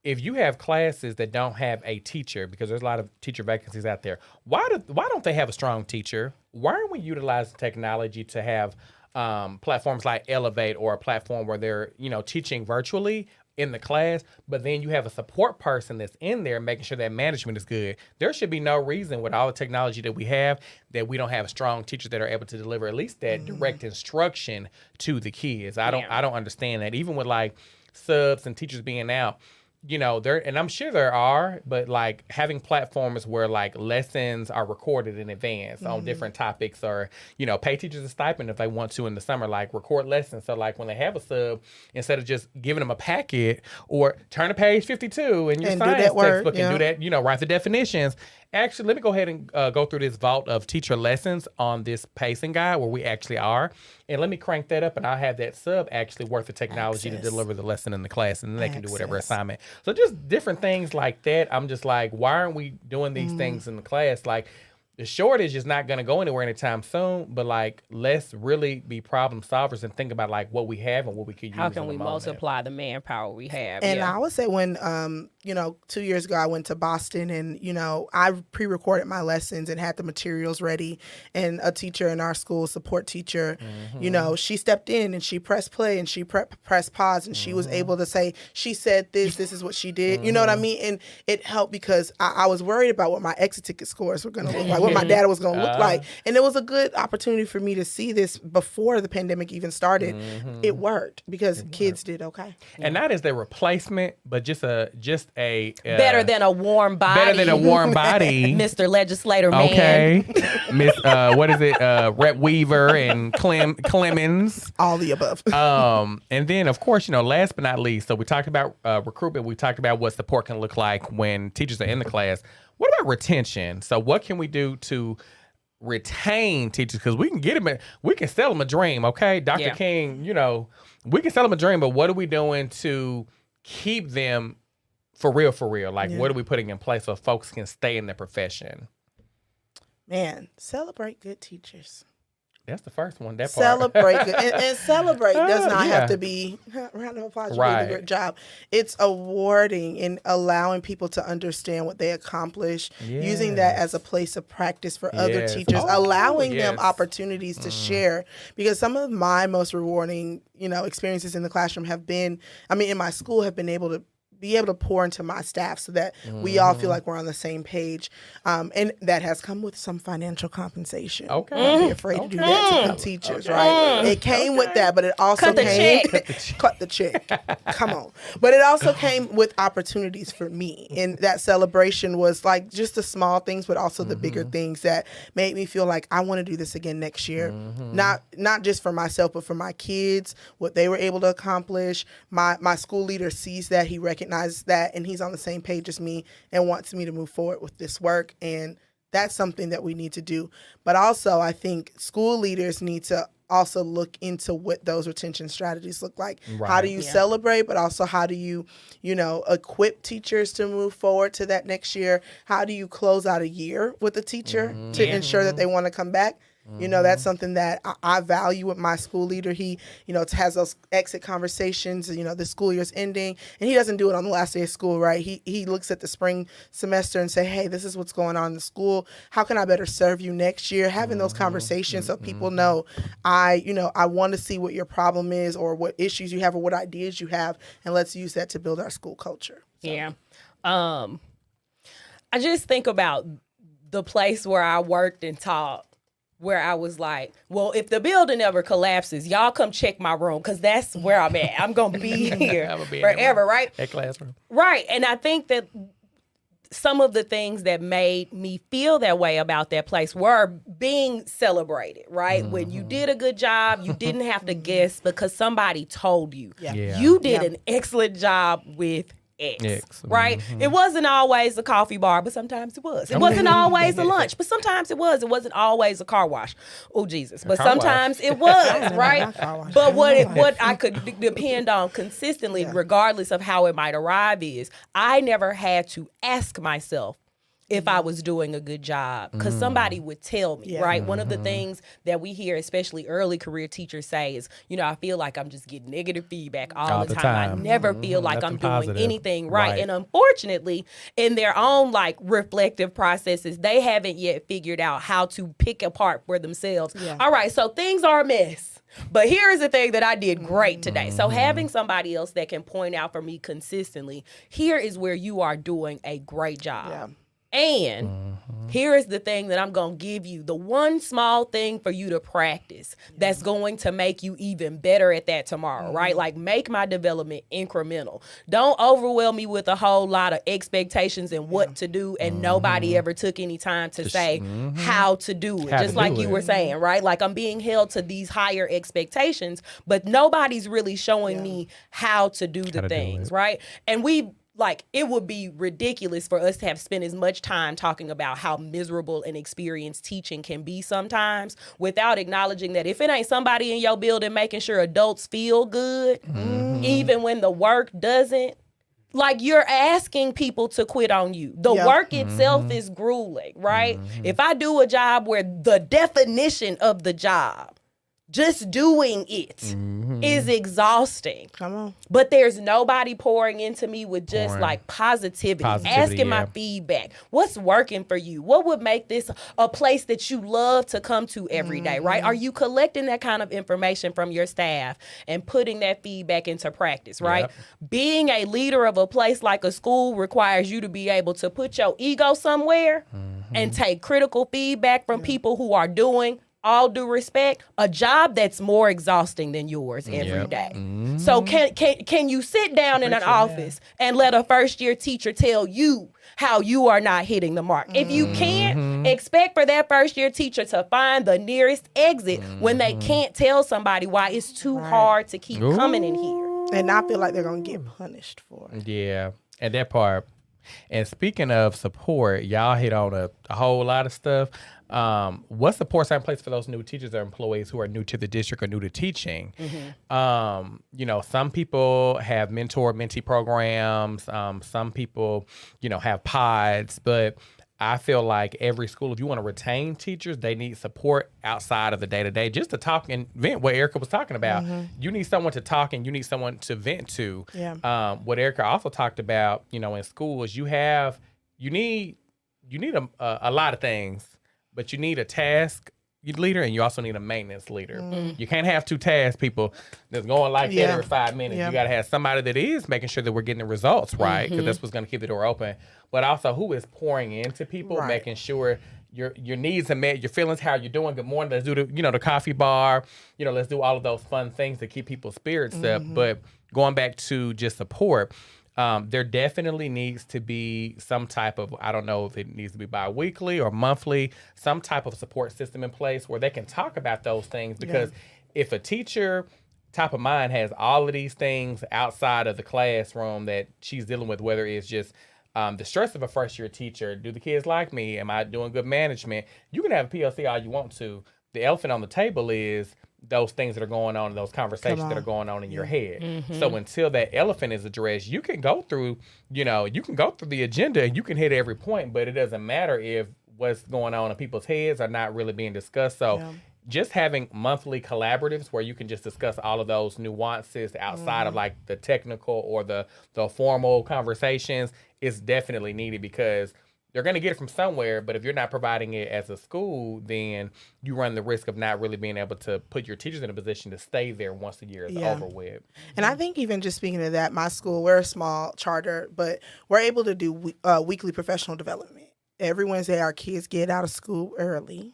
If you have classes that don't have a teacher, because there's a lot of teacher vacancies out there, why don't they have a strong teacher? Why aren't we utilizing technology to have platforms like Elevate, or a platform where they're teaching virtually in the class, but then you have a support person that's in there making sure that management is good? There should be no reason with all the technology that we have that we don't have strong teachers that are able to deliver at least that direct instruction to the kids. I don't understand that. Even with like subs and teachers being out, there, and I'm sure there are, but like having platforms where like lessons are recorded in advance on different topics, or, pay teachers a stipend if they want to in the summer, like record lessons. So like when they have a sub, instead of just giving them a packet or turn to page 52 in your science textbook and do that, write the definitions. Actually, let me go ahead and go through this vault of teacher lessons on this pacing guide where we actually are. And let me crank that up, and I'll have that sub actually worth the technology to deliver the lesson in the class, and then they can do whatever assignment. So just different things like that. I'm just like, why aren't we doing these things in the class? Like, the shortage is not going to go anywhere anytime soon, but like, let's really be problem solvers and think about like what we have and what we could use.
How can we multiply the manpower we have?
And I would say when, 2 years ago, I went to Boston, and, I pre-recorded my lessons and had the materials ready. And a teacher in our school, support teacher, she stepped in and she pressed play and she pressed pause, and she was able to say, she said this is what she did. You know what I mean? And it helped, because I was worried about what my exit ticket scores were going to look like. What my data was going to look like. And it was a good opportunity for me to see this before the pandemic even started. It worked, because kids did okay.
And not as a replacement, but just a
better than a warm body.
Better than a warm body.
Mr. Legislator Man.
Okay. Miss what is it? Rep Weaver and Clemens.
All the above.
And then of course, last but not least, so we talked about recruitment, we talked about what support can look like when teachers are in the class. What about retention? So what can we do to retain teachers? Because we can get them, we can sell them a dream, okay? Dr. King, we can sell them a dream, but what are we doing to keep them for real? Like, what are we putting in place so folks can stay in their profession?
Man, celebrate good teachers.
That's the first one. That part.
Celebrate good. And celebrate does not have to be round of applause. You did a great job. It's awarding and allowing people to understand what they accomplish, using that as a place of practice for other teachers, allowing them opportunities to share. Because some of my most rewarding, experiences in the classroom have been, in my school, have been able to pour into my staff so that we all feel like we're on the same page. And that has come with some financial compensation. Okay. Don't be afraid to do that to good teachers, right? It came with that, but it also cut the check. Come on. But it also came with opportunities for me. And that celebration was like just the small things, but also the bigger things that made me feel like I want to do this again next year. Not just for myself, but for my kids, what they were able to accomplish. My school leader sees that, he recognizes that, and he's on the same page as me and wants me to move forward with this work. And that's something that we need to do. But also, I think school leaders need to also look into what those retention strategies look like. Right. How do you celebrate, but also how do you, equip teachers to move forward to that next year? How do you close out a year with a teacher to ensure that they want to come back? You know, that's something that I value with my school leader. He, you know, has those exit conversations. You know, the school year's ending, and he doesn't do it on the last day of school, right? He looks at the spring semester and say, hey, this is what's going on in the school. How can I better serve you next year? Having those conversations so people know I want to see what your problem is or what issues you have or what ideas you have, and let's use that to build our school culture. So.
Yeah. I just think about the place where I worked and taught, where I was like, well, if the building ever collapses, y'all come check my room, because that's where I'm at. I'm going to be here forever, right?
That classroom.
Right. And I think that some of the things that made me feel that way about that place were being celebrated, right? When you did a good job, you didn't have to guess because somebody told you.
Yeah.
You did an excellent job with X, right? It wasn't always a coffee bar, but sometimes it was. It wasn't always a lunch, but sometimes it was. It wasn't always a car wash. Oh, Jesus. But sometimes it was, right? But what I could depend on consistently, regardless of how it might arrive, is I never had to ask myself if I was doing a good job, because somebody would tell me, right? One of the things that we hear, especially early career teachers, say is, you know, I feel like I'm just getting negative feedback all the time. I never feel like I'm doing anything right. And unfortunately, in their own like reflective processes, they haven't yet figured out how to pick apart for themselves. All right, so things are a mess, but here's the thing that I did great today. So having somebody else that can point out for me consistently, here is where you are doing a great job. And here is the thing that I'm going to give you, the one small thing for you to practice that's going to make you even better at that tomorrow, right? Like, make my development incremental. Don't overwhelm me with a whole lot of expectations and what to do, and nobody ever took any time to say how to do it. Just like you were saying, right? Like, I'm being held to these higher expectations, but nobody's really showing me how to do the things, right? And it would be ridiculous for us to have spent as much time talking about how miserable and experienced teaching can be sometimes without acknowledging that if it ain't somebody in your building making sure adults feel good, even when the work doesn't, like, you're asking people to quit on you. The work itself is grueling, right? If I do a job where the definition of the job, just doing it, is exhausting.
Come on.
But there's nobody pouring into me with just like positivity asking my feedback. What's working for you? What would make this a place that you love to come to every day, right? Are you collecting that kind of information from your staff and putting that feedback into practice, right? Being a leader of a place like a school requires you to be able to put your ego somewhere and take critical feedback from people who are doing, all due respect, a job that's more exhausting than yours every day. So can you sit down in an office and let a first year teacher tell you how you are not hitting the mark? If you can't, expect for that first year teacher to find the nearest exit when they can't tell somebody why it's too hard to keep coming in here.
And not feel like they're going to get punished for it.
Yeah, and that part. And speaking of support, y'all hit on a whole lot of stuff. What supports are in place for those new teachers or employees who are new to the district or new to teaching? You know, some people have mentor-mentee programs. Some people, you know, have pods. But I feel like every school, if you want to retain teachers, they need support outside of the day-to-day, just to talk and vent. What Erika was talking about, you need someone to talk and you need someone to vent to. What Erika also talked about, you know, in schools, you need a lot of things. But you need a task leader and you also need a maintenance leader. You can't have two task people that's going like that every 5 minutes. You got to have somebody that is making sure that we're getting the results right, because that's what's going to keep the door open. But also who is pouring into people, making sure your needs are met, your feelings, how you're doing. Good morning. Let's do the coffee bar. You know, let's do all of those fun things to keep people's spirits up. But going back to just support, there definitely needs to be some type of, I don't know if it needs to be bi-weekly or monthly, some type of support system in place where they can talk about those things. Because if a teacher, top of mind, has all of these things outside of the classroom that she's dealing with, whether it's just the stress of a first-year teacher, do the kids like me? Am I doing good management? You can have a PLC all you want to. The elephant on the table is those things that are going on, those conversations that are going on in your head. So until that elephant is addressed, you can go through, the agenda and you can hit every point, but it doesn't matter if what's going on in people's heads are not really being discussed. So just having monthly collaboratives where you can just discuss all of those nuances outside of like the technical or the formal conversations is definitely needed, because they're going to get it from somewhere, but if you're not providing it as a school, then you run the risk of not really being able to put your teachers in a position to stay there once the year is over with.
And I think even just speaking of that, my school, we're a small charter, but we're able to do weekly professional development. Every Wednesday, our kids get out of school early.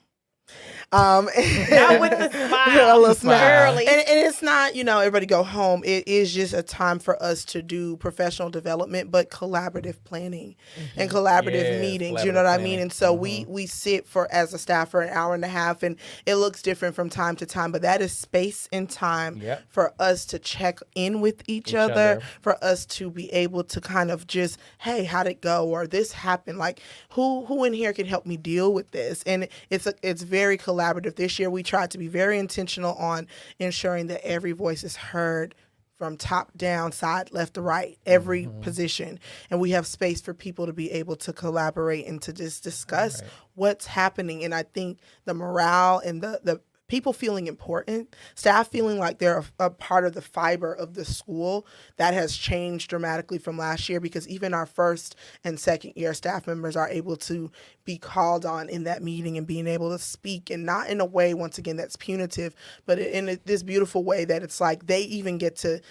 Not with the smile.
A little smile.
Early.
And it's not, everybody go home. It is just a time for us to do professional development, but collaborative planning and collaborative meetings. You know what I mean? And so we sit as a staff for an hour and a half, and it looks different from time to time, but that is space and time for us to check in with each other, for us to be able to kind of just, hey, how'd it go? Or this happened. Like, who in here can help me deal with this? And it's very collaborative. This year we tried to be very intentional on ensuring that every voice is heard from top down, side, left to right, every position. And we have space for people to be able to collaborate and to just discuss what's happening. And I think the morale and the people feeling important, staff feeling like they're a part of the fiber of the school, that has changed dramatically from last year, because even our first and second year staff members are able to be called on in that meeting and being able to speak, and not in a way, once again, that's punitive, but in this beautiful way that it's like they even get to,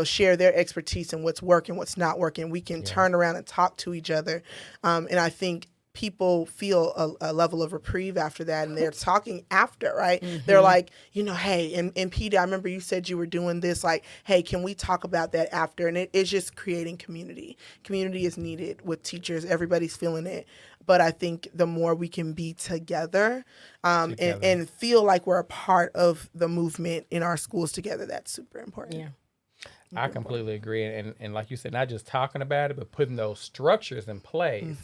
share their expertise and what's working, what's not working. We can turn around and talk to each other. And I think people feel a level of reprieve after that, and they're talking after, right? They're like, hey, and PD, I remember you said you were doing this, like, hey, can we talk about that after? And it's just creating community. Community is needed with teachers. Everybody's feeling it. But I think the more we can be together, and feel like we're a part of the movement in our schools together, that's super important.
Yeah. I completely agree. And like you said, not just talking about it, but putting those structures in place.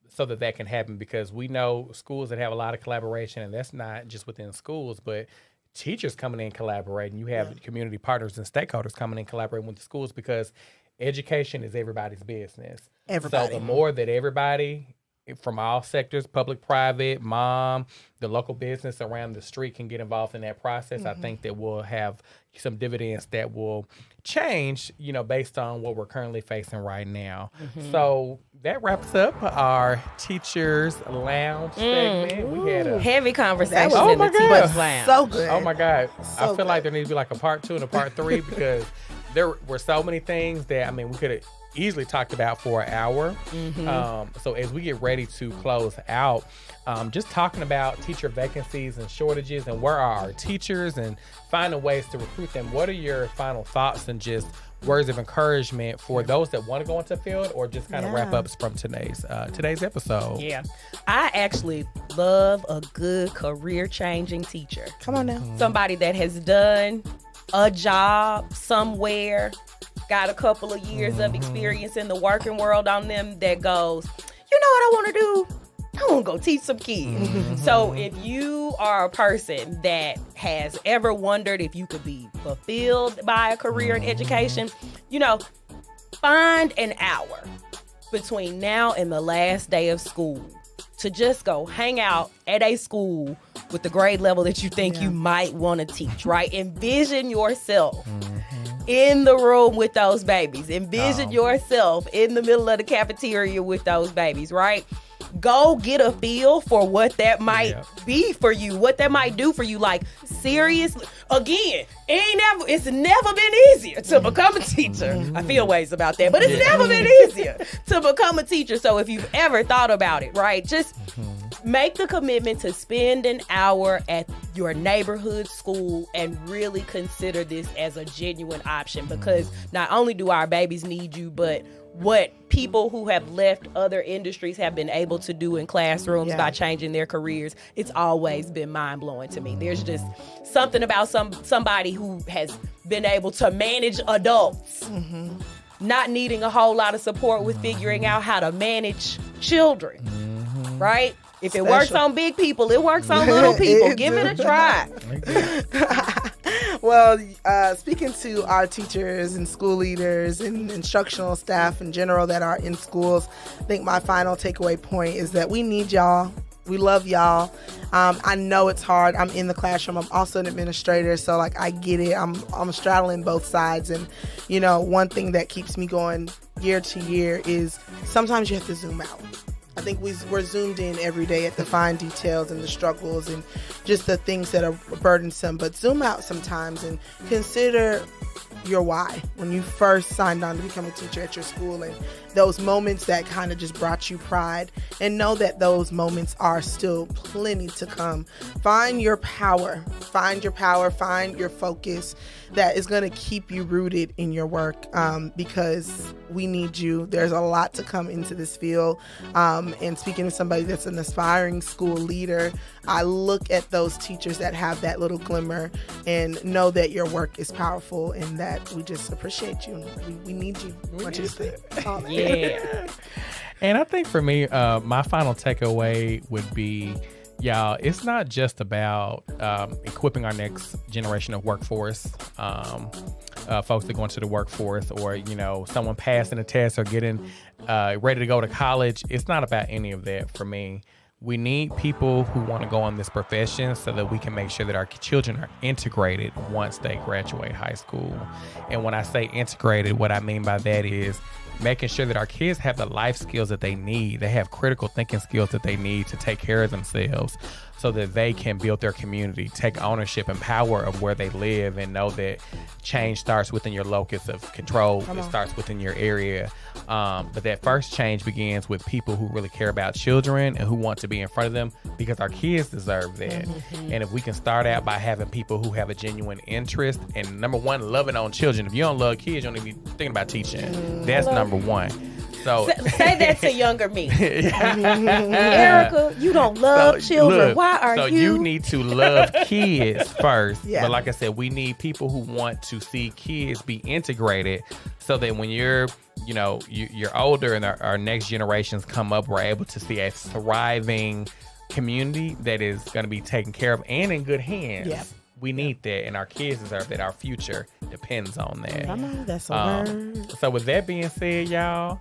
So that can happen, because we know schools that have a lot of collaboration, and that's not just within schools, but teachers coming in collaborating. You have community partners and stakeholders coming in collaborating with the schools, because education is everybody's business. So the more that everybody from all sectors, public, private, mom, the local business around the street can get involved in that process, I think that we'll have some dividends that will change, based on what we're currently facing right now. So that wraps up our Teachers Lounge segment. We had a
heavy conversation in the Teachers Lounge.
So good.
Oh my God. I feel like there needs to be like a part 2 and a part 3, because there were so many things that, we could have easily talked about for an hour. So as we get ready to close out, just talking about teacher vacancies and shortages, and where are our teachers, and finding ways to recruit them. What are your final thoughts and just words of encouragement for those that want to go into the field, or just kind of wrap ups from today's episode?
Yeah. I actually love a good career-changing teacher.
Come on now.
Somebody that has done a job somewhere, got a couple of years of experience in the working world on them, that goes, you know what I want to do? I want to go teach some kids. So if you are a person that has ever wondered if you could be fulfilled by a career in education, find an hour between now and the last day of school to just go hang out at a school with the grade level that you think you might want to teach, right? Envision yourself in the room with those babies. Envision yourself in the middle of the cafeteria with those babies, right? Go get a feel for what that might be for you, what that might do for you. Like, seriously, again, it's never been easier to become a teacher. I feel ways about that, but it's never been easier to become a teacher. So if you've ever thought about it, right, just make the commitment to spend an hour at your neighborhood school and really consider this as a genuine option, because not only do our babies need you, but what people who have left other industries have been able to do in classrooms by changing their careers, it's always been mind-blowing to me. There's just something about somebody who has been able to manage adults, not needing a whole lot of support with figuring out how to manage children, right? If it works on big people, it works on little people. Give it a try.
Well, speaking to our teachers and school leaders and instructional staff in general that are in schools, I think my final takeaway point is that we need y'all. We love y'all. I know it's hard. I'm in the classroom. I'm also an administrator, so like I get it. I'm straddling both sides, and you know, one thing that keeps me going year to year is sometimes you have to zoom out. I think we're zoomed in every day at the fine details and the struggles and just the things that are burdensome, but zoom out sometimes and consider your why when you first signed on to become a teacher at your school, and those moments that kind of just brought you pride, and know that those moments are still plenty to come. Find your power, find your focus that is going to keep you rooted in your work, because we need you. There's a lot to come into this field, and speaking to somebody that's an aspiring school leader, I look at those teachers that have that little glimmer and know that your work is powerful and that we just appreciate you. We need you. What you think?
Yeah.
And I think for me, my final takeaway would be, y'all, it's not just about equipping our next generation of workforce, folks that go into the workforce, or, you know, someone passing a test or getting ready to go to college. It's not about any of that for me. We need people who want to go on this profession so that we can make sure that our children are integrated once they graduate high school. And when I say integrated, what I mean by that is making sure that our kids have the life skills that they need. They have critical thinking skills that they need to take care of themselves so that they can build their community, take ownership and power of where they live, and know that change starts within your locus of control. It starts within your area. But that first change begins with people who really care about children and who want to be in front of them, because our kids deserve that. Mm-hmm. And if we can start out by having people who have a genuine interest, and number one, loving on children. If you don't love kids, you don't even be thinking about teaching. That's number one. So
say that to younger me. Erika, you don't love children.
Look,
why are
you? So you need to love kids first.
Yeah.
But like I said, we need people who want to see kids be integrated, so that when you're older and our next generations come up, we're able to see a thriving community that is going to be taken care of and in good hands. Yeah. We need that, and our kids deserve that. Our future depends on that.
I know, that's a word.
So with that being said, y'all,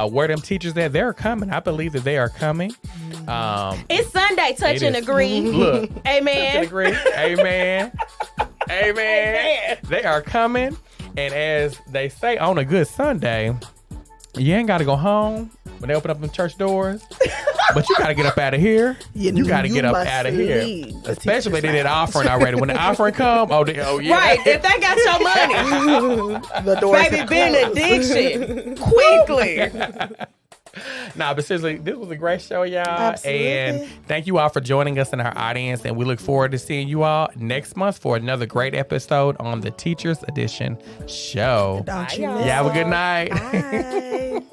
where them teachers at? They're coming. I believe that they are coming.
It's Sunday. Touch and agree.
Look.
Amen.
Touch and agree. Amen. Amen. They are coming. And as they say, on a good Sunday, you ain't got to go home when they open up them church doors. But you got to get up out of here. You got to get up out of here. Especially if they did offering already. When the offering come, oh yeah.
Right. If they got your money,
the doors
baby, benediction. Quickly.
Nah, but seriously, this was a great show, y'all.
Absolutely.
And thank you all for joining us in our audience. And we look forward to seeing you all next month for another great episode on the Teachers Edition show.
Don't you
y'all have a good night.
Bye.